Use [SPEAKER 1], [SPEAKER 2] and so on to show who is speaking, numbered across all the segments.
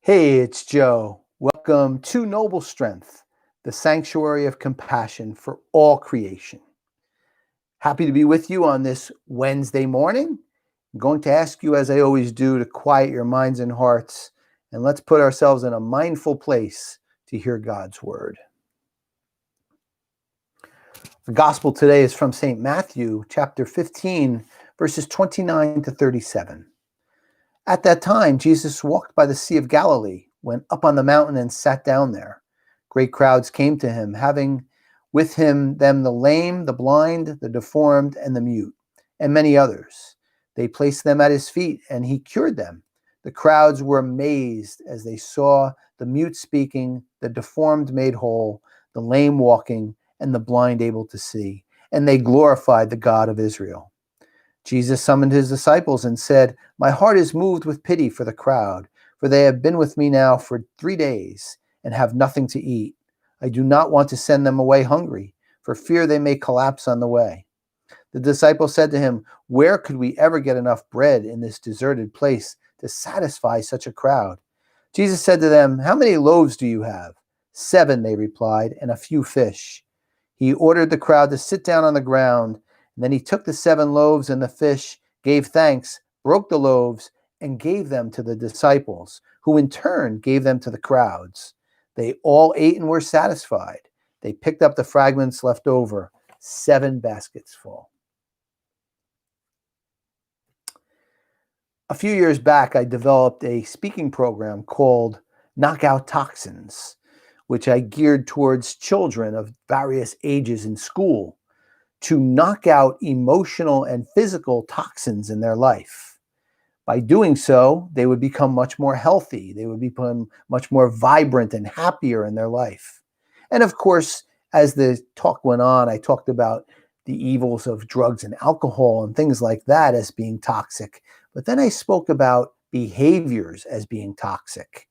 [SPEAKER 1] Hey, it's Joe. Welcome to Noble Strength, the sanctuary of compassion for all creation. Happy to be with you on this Wednesday morning. I'm going to ask you, as I always do, to quiet your minds and hearts, and let's put ourselves in a mindful place to hear God's word. The gospel today is from St. Matthew, chapter 15, verses 29 to 37. At that time, Jesus walked by the Sea of Galilee, went up on the mountain and sat down there. Great crowds came to him, having with him the lame, the blind, the deformed, and the mute, and many others. They placed them at his feet, and he cured them. The crowds were amazed as they saw the mute speaking, the deformed made whole, the lame walking, and the blind able to see, and they glorified the God of Israel. Jesus summoned his disciples and said, "My heart is moved with pity for the crowd, for they have been with me now for 3 days and have nothing to eat. I do not want to send them away hungry, for fear they may collapse on the way." The disciples said to him, "Where could we ever get enough bread in this deserted place to satisfy such a crowd?" Jesus said to them, "How many loaves do you have?" "7," they replied, "and a few fish." He ordered the crowd to sit down on the ground. And then he took the 7 loaves and the fish, gave thanks, broke the loaves, and gave them to the disciples, who in turn gave them to the crowds. They all ate and were satisfied. They picked up the fragments left over, 7 baskets full. A few years back, I developed a speaking program called Knockout Toxins, which I geared towards children of various ages in school, to knock out emotional and physical toxins in their life. By doing so, they would become much more healthy. They would become much more vibrant and happier in their life. And of course, as the talk went on, I talked about the evils of drugs and alcohol and things like that as being toxic. But then I spoke about behaviors as being toxic.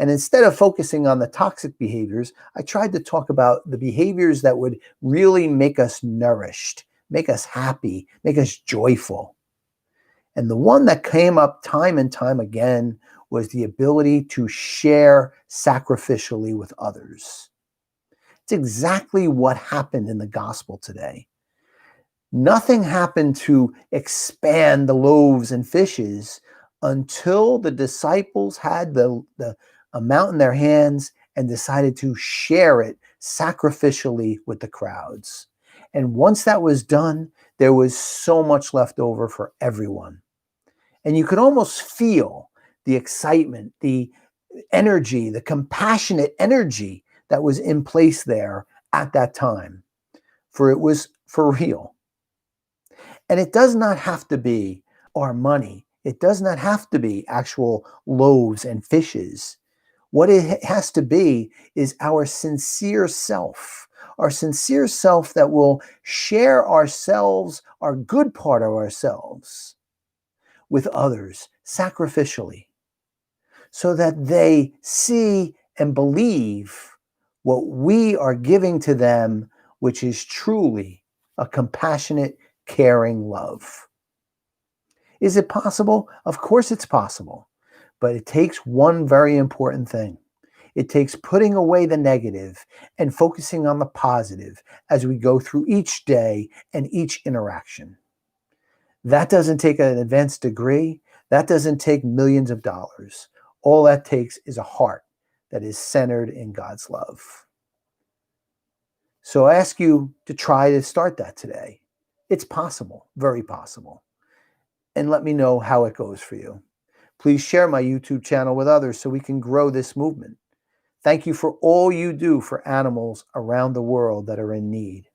[SPEAKER 1] And instead of focusing on the toxic behaviors, I tried to talk about the behaviors that would really make us nourished, make us happy, make us joyful. And the one that came up time and time again was the ability to share sacrificially with others. It's exactly what happened in the gospel today. Nothing happened to expand the loaves and fishes until the disciples had the amount in their hands and decided to share it sacrificially with the crowds. And once that was done, there was so much left over for everyone. And you could almost feel the excitement, the energy, the compassionate energy that was in place there at that time, for it was for real. And it does not have to be our money. It does not have to be actual loaves and fishes. What it has to be is our sincere self that will share ourselves, our good part of ourselves, with others sacrificially, so that they see and believe what we are giving to them, which is truly a compassionate, caring love. Is it possible? Of course it's possible. But it takes one very important thing. It takes putting away the negative and focusing on the positive as we go through each day and each interaction. That doesn't take an advanced degree. That doesn't take millions of dollars. All that takes is a heart that is centered in God's love. So I ask you to try to start that today. It's possible, very possible. And let me know how it goes for you. Please share my YouTube channel with others so we can grow this movement. Thank you for all you do for animals around the world that are in need.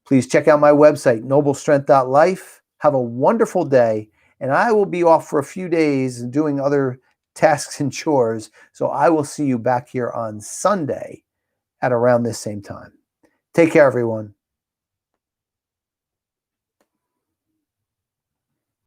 [SPEAKER 1] Please check out my website, noblestrength.life. Have a wonderful day, and I will be off for a few days and doing other tasks and chores, so I will see you back here on Sunday at around this same time. Take care, everyone.